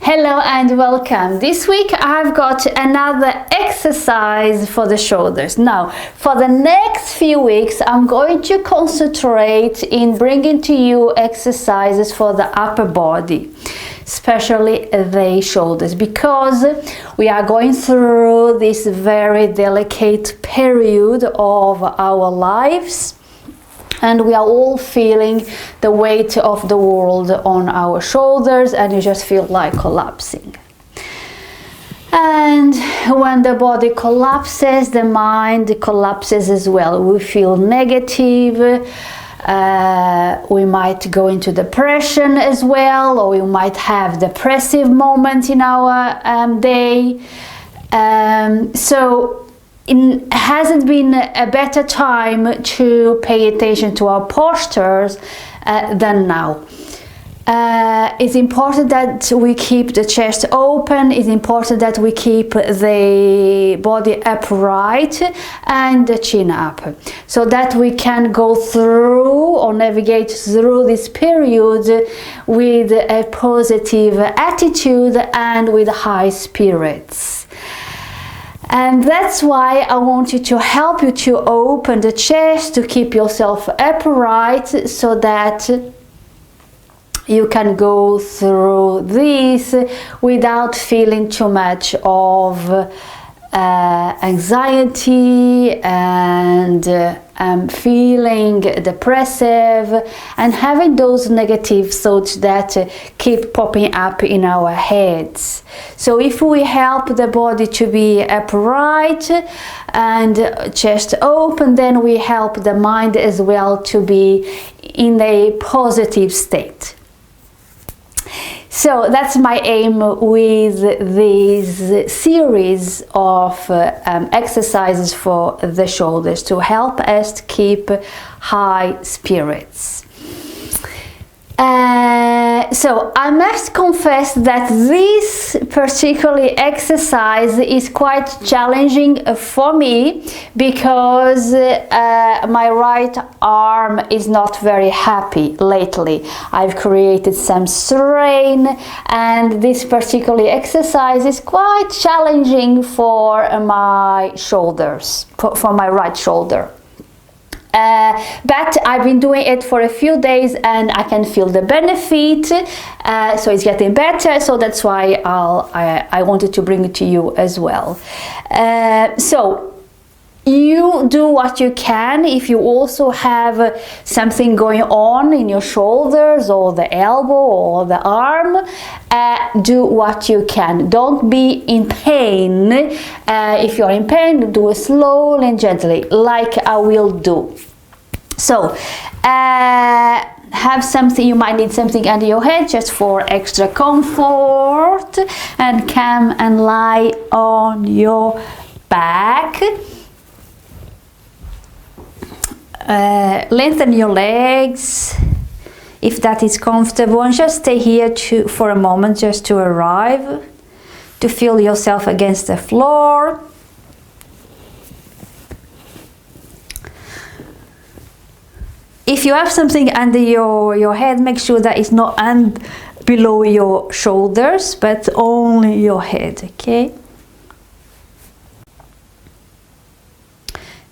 Hello and welcome. This week I've got another exercise for the shoulders. Now, for the next few weeks, I'm going to concentrate in bringing to you exercises for the upper body, especially the shoulders, because we are going through this very delicate period of our lives. And we are all feeling the weight of the world on our shoulders, and you just feel like collapsing. And when the body collapses, the mind collapses as well. We feel negative, we might go into depression as well, or we might have depressive moments in our day. So it hasn't been a better time to pay attention to our postures than now. It's important that we keep the chest open. It's important that we keep the body upright and the chin up, so that we can go through or navigate through this period with a positive attitude and with high spirits. And that's why I wanted to help you to open the chest, to keep yourself upright, so that you can go through this without feeling too much of anxiety and feeling depressive and having those negative thoughts that keep popping up in our heads. So if we help the body to be upright and chest open, then we help the mind as well to be in a positive state. So that's my aim with this series of exercises for the shoulders, to help us to keep high spirits. So I must confess that this particular exercise is quite challenging for me, because my right arm is not very happy lately. I've created some strain, and this particular exercise is quite challenging for my shoulders, for my right shoulder. But I've been doing it for a few days and I can feel the benefit, so it's getting better. So that's why I wanted to bring it to you as well. So you do what you can. If you also have something going on in your shoulders or the elbow or the arm, do what you can. Don't be in pain. If you're in pain, do it slowly and gently, like I will do. So have something, you might need something under your head just for extra comfort, and come and lie on your back. Lengthen your legs if that is comfortable, and just stay here for a moment, just to arrive, to feel yourself against the floor. If you have something under your head, make sure that it's not below your shoulders, but only your head, okay?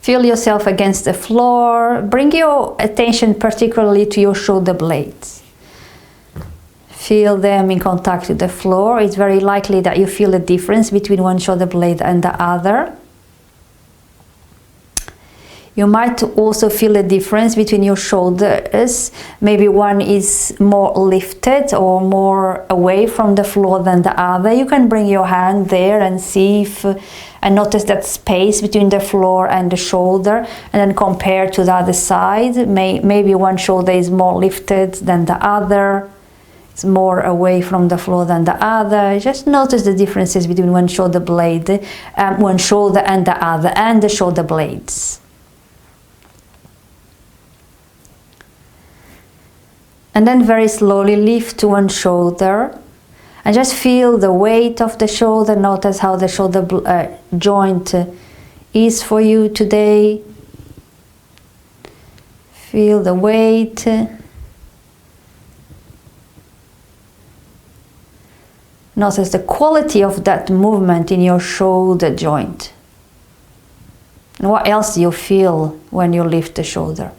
Feel yourself against the floor. Bring your attention particularly to your shoulder blades. Feel them in contact with the floor. It's very likely that you feel a difference between one shoulder blade and the other. You might also feel a difference between your shoulders. Maybe one is more lifted or more away from the floor than the other. You can bring your hand there and see if, and notice that space between the floor and the shoulder, and then compare to the other side. Maybe one shoulder is more lifted than the other. It's more away from the floor than the other. Just notice the differences between one shoulder blade, one shoulder and the other, and the shoulder blades. And then very slowly lift one shoulder and just feel the weight of the shoulder. Notice how the shoulder joint is for you today. Feel the weight. Notice the quality of that movement in your shoulder joint. And what else do you feel when you lift the shoulder?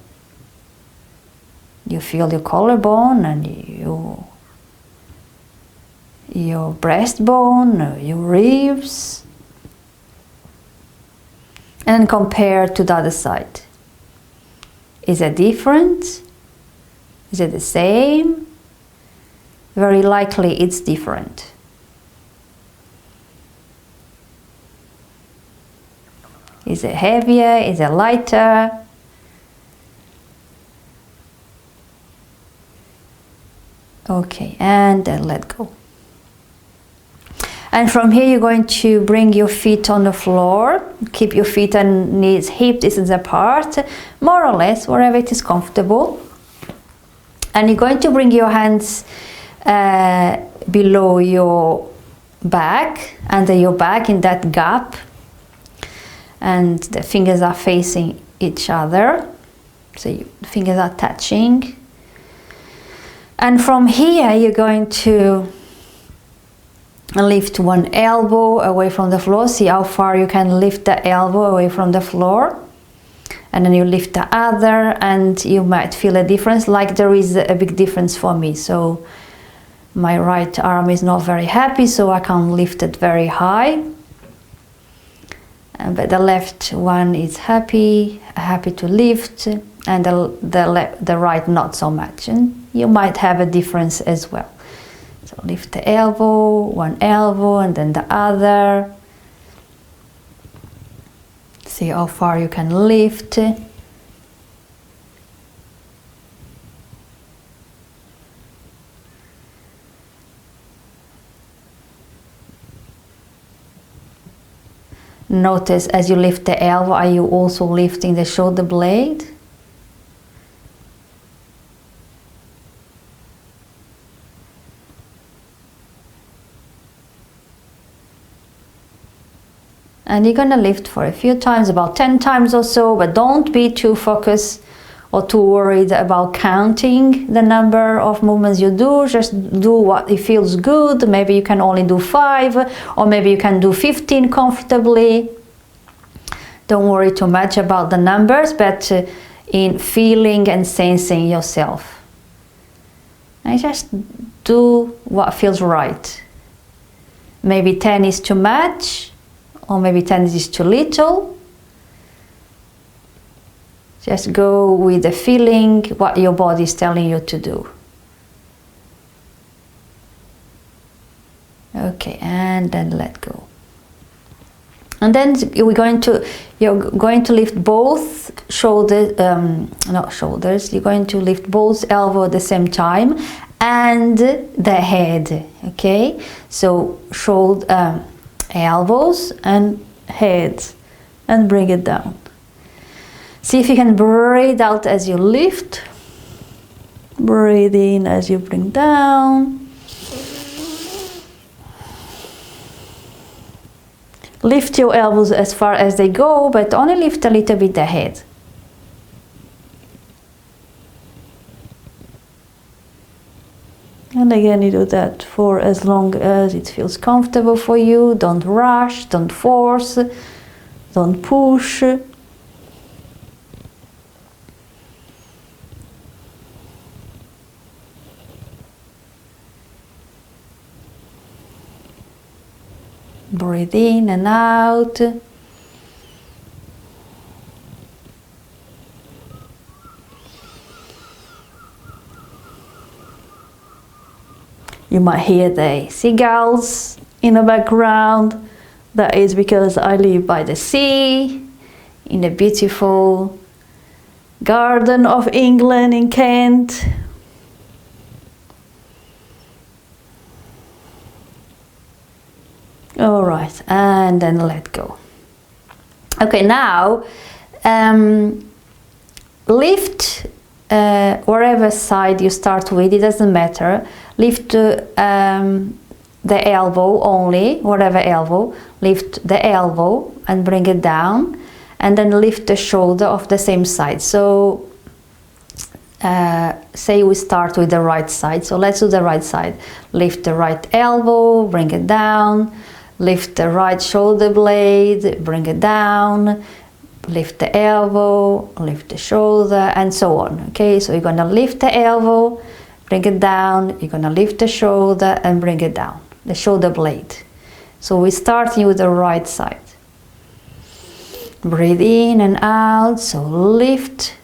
You feel your collarbone and your breastbone, your ribs. And compare to the other side. Is it different? Is it the same? Very likely it's different. Is it heavier? Is it lighter? Okay, and then let go. And from here you're going to bring your feet on the floor. Keep your feet and knees hip distance apart, more or less, wherever it is comfortable. And you're going to bring your hands below your back, under your back in that gap. And the fingers are facing each other. So the fingers are touching. And from here you're going to lift one elbow away from the floor. See how far you can lift the elbow away from the floor. And then you lift the other, and you might feel a difference, like there is a big difference for me. So my right arm is not very happy, so I can't lift it very high. But the left one is happy to lift, and the right not so much. And you might have a difference as well. So lift the elbow, one elbow, and then the other. See how far you can lift. Notice as you lift the elbow, are you also lifting the shoulder blade? And you're going to lift for a few times, about 10 times or so, but don't be too focused or too worried about counting the number of movements you do. Just do what it feels good. Maybe you can only do 5, or maybe you can do 15 comfortably. Don't worry too much about the numbers, but in feeling and sensing yourself. And just do what feels right. Maybe 10 is too much, or maybe 10 is too little. Just go with the feeling, what your body is telling you to do. Okay, and then let go. And then you're going to lift both shoulders, not shoulders, you're going to lift both elbows at the same time, and the head, okay? So elbows and head, and bring it down. See if you can breathe out as you lift. Breathe in as you bring down. Lift your elbows as far as they go, but only lift a little bit the head. And again, you do that for as long as it feels comfortable for you. Don't rush, don't force, don't push. Breathe in and out. You might hear the seagulls in the background. That is because I live by the sea, in the beautiful garden of England in Kent. All right, and then let go. Okay, now lift wherever side you start with, it doesn't matter. Lift the elbow only, whatever elbow. Lift the elbow and bring it down, and then lift the shoulder of the same side. So say we start with the right side. So let's do the right side. Lift the right elbow, bring it down. Lift the right shoulder blade, bring it down. Lift the elbow, lift the shoulder, and so on. Okay, so you're gonna lift the elbow, bring it down. You're gonna lift the shoulder and bring it down, the shoulder blade. So we're starting with the right side. Breathe in and out. So lift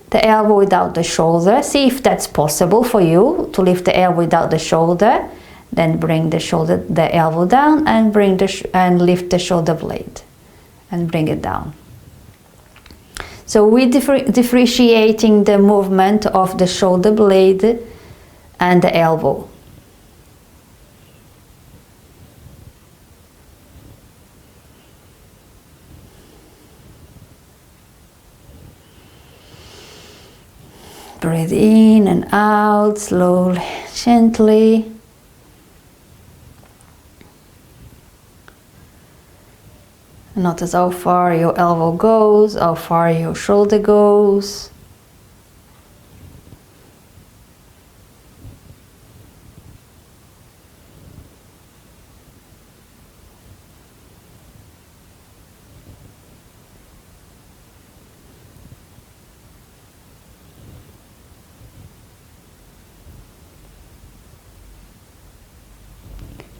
the elbow without the shoulder. See if that's possible for you to lift the elbow without the shoulder. Then bring the elbow down and and lift the shoulder blade and bring it down. So we're differentiating the movement of the shoulder blade and the elbow. Breathe in and out, slowly, gently. Notice how far your elbow goes, how far your shoulder goes.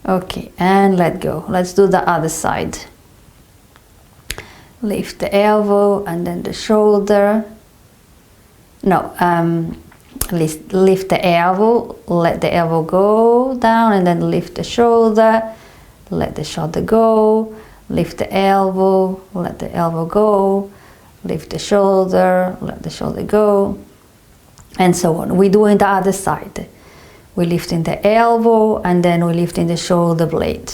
Okay, and let go. Let's do the other side. Lift the elbow and then the shoulder. No, lift the elbow, let the elbow go down, and then lift the shoulder, let the shoulder go, lift the elbow, let the elbow go, lift the shoulder, let the shoulder go, and so on. We're doing the other side. We're lifting the elbow and then we're lifting the shoulder blade.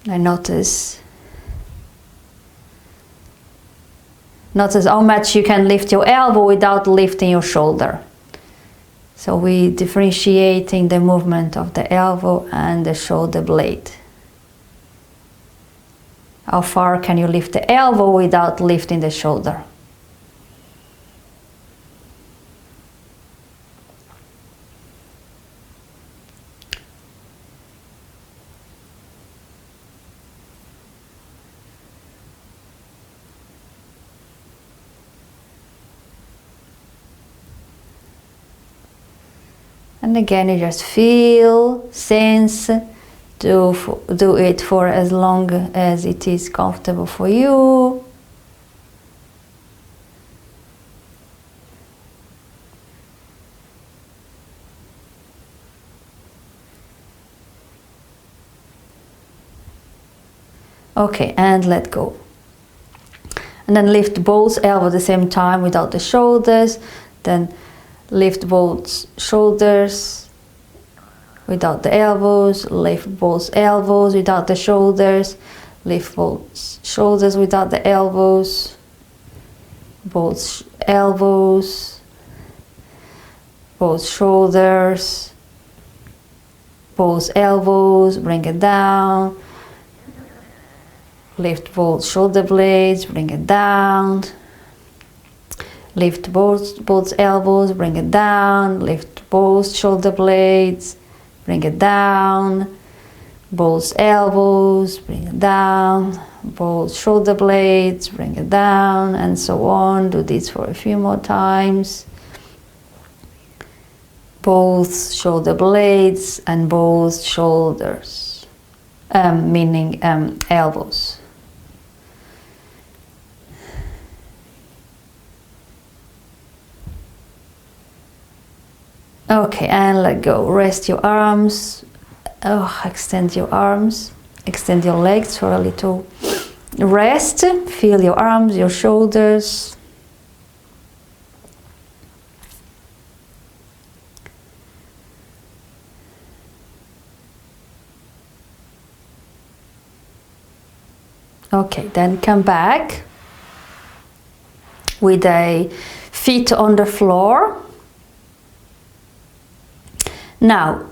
And notice how much you can lift your elbow without lifting your shoulder. So we're differentiating the movement of the elbow and the shoulder blade. How far can you lift the elbow without lifting the shoulder? And again, you just feel, sense, do it for as long as it is comfortable for you. Okay, and let go. And then lift both elbows at the same time without the shoulders. Then lift both shoulders without the elbows, lift both elbows without the shoulders, lift both shoulders without the elbows, both elbows, both shoulders, both elbows, bring it down, lift both shoulder blades, bring it down. Lift both elbows, bring it down. Lift both shoulder blades, bring it down. Both elbows, bring it down. Both shoulder blades, bring it down, and so on. Do this for a few more times. Both shoulder blades and both shoulders, meaning elbows. Okay, and let go. Rest your arms. Extend your arms. Extend your legs for a little rest. Feel your arms, your shoulders. Okay, then come back with a feet on the floor. Now,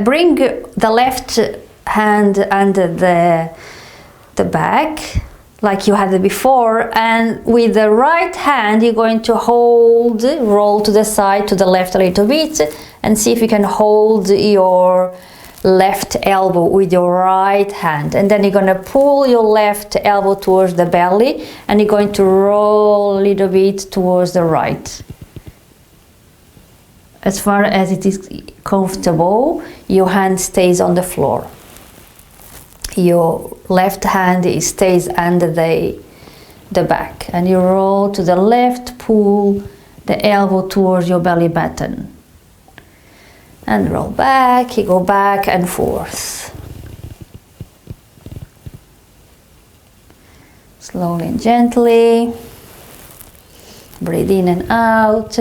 bring the left hand under the back, like you had it before, and with the right hand you're going to hold, roll to the side, to the left a little bit, and see if you can hold your left elbow with your right hand, and then you're going to pull your left elbow towards the belly, and you're going to roll a little bit towards the right. As far as it is comfortable, your hand stays on the floor. Your left hand stays under the back, and you roll to the left, pull the elbow towards your belly button, and roll back. You go back and forth, slowly and gently. Breathe in and out.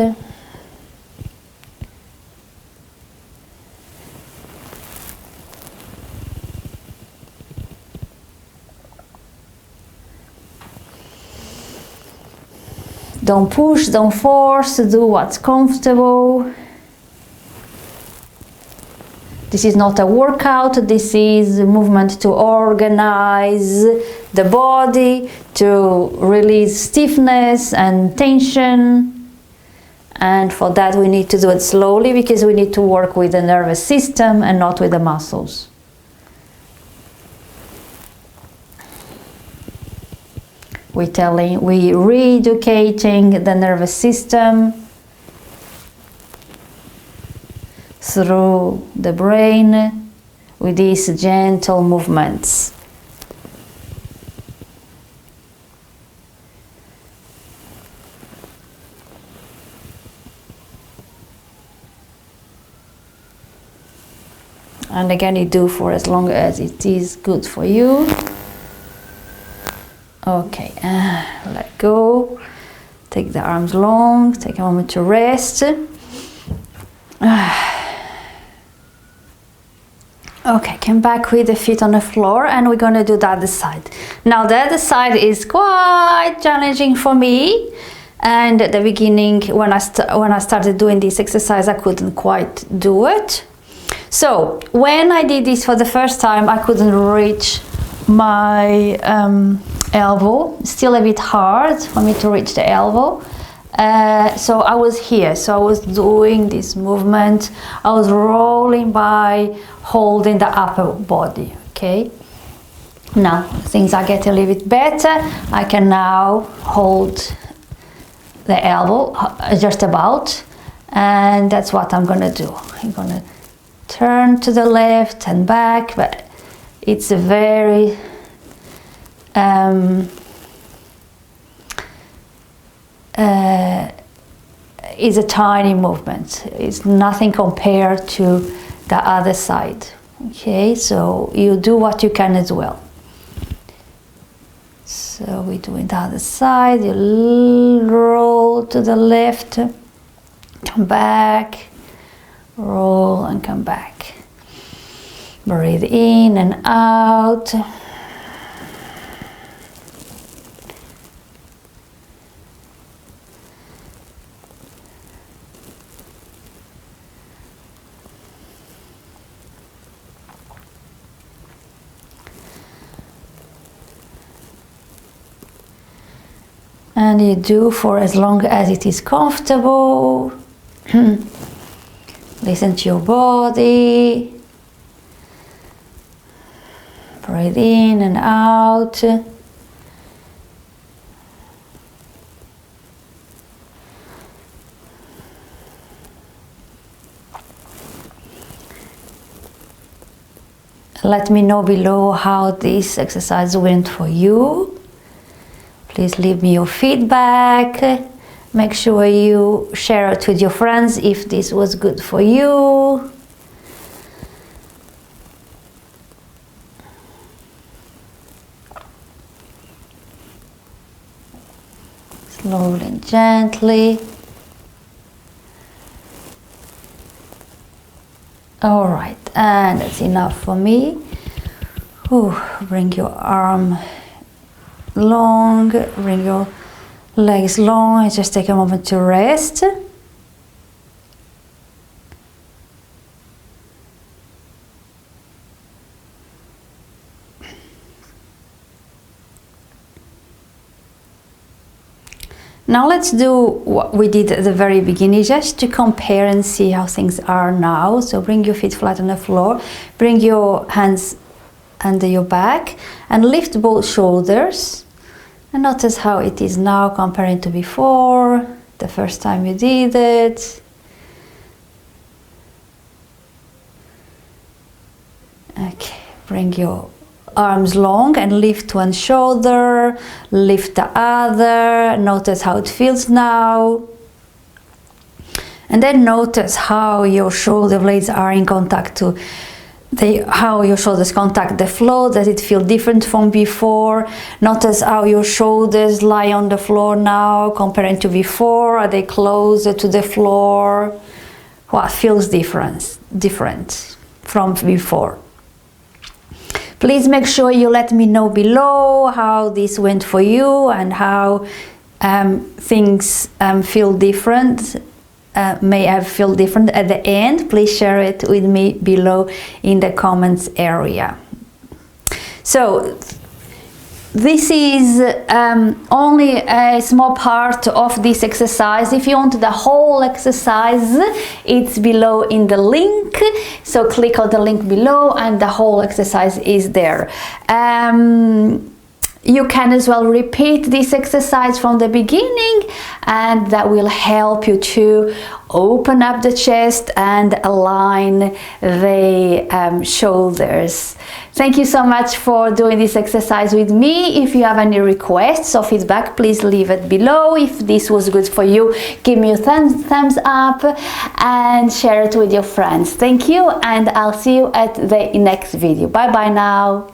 Don't push, don't force, do what's comfortable. This is not a workout, this is a movement to organize the body, to release stiffness and tension. And for that we need to do it slowly, because we need to work with the nervous system and not with the muscles. We're re-educating the nervous system through the brain with these gentle movements. And again, you do for as long as it is good for you. Okay, let go. Take the arms long, take a moment to rest. Okay, come back with the feet on the floor, and we're going to do the other side. Now the other side is quite challenging for me, and at the beginning when I started doing this exercise I couldn't quite do it. So when I did this for the first time I couldn't reach my elbow. Still a bit hard for me to reach the elbow. So I was here, so I was doing this movement. I was rolling by holding the upper body. Okay, now things are getting a little bit better. I can now hold the elbow just about, and that's what I'm gonna do. I'm gonna turn to the left and back, but it's a very is a tiny movement. It's nothing compared to the other side. Okay, so you do what you can as well. So we're doing the other side. You roll to the left, come back, roll and come back. Breathe in and out. And you do for as long as it is comfortable. Listen to your body. Breathe in and out. Let me know below how this exercise went for you. Please leave me your feedback. Make sure you share it with your friends if this was good for you. Slowly and gently. All right, and that's enough for me. Ooh, bring your arm long, bring your legs long, and just take a moment to rest. Now let's do what we did at the very beginning, just to compare and see how things are now. So bring your feet flat on the floor, bring your hands under your back and lift both shoulders, and notice how it is now comparing to before, the first time you did it. Okay, bring your arms long and lift one shoulder, lift the other, notice how it feels now. And then notice how your shoulder blades are in contact to how your shoulders contact the floor. Does it feel different from before? Notice how your shoulders lie on the floor now comparing to before. Are they closer to the floor? What feels different from before? Please make sure you let me know below how this went for you and how things feel different. May have feel different at the end. Please share it with me below in the comments area. So this is only a small part of this exercise. If you want the whole exercise, it's below in the link. So click on the link below and the whole exercise is there. You can as well repeat this exercise from the beginning, and that will help you to open up the chest and align the shoulders. Thank you so much for doing this exercise with me. If you have any requests or feedback, please leave it below. If this was good for you, give me a thumbs up and share it with your friends. Thank you, and I'll see you at the next video. Bye bye now.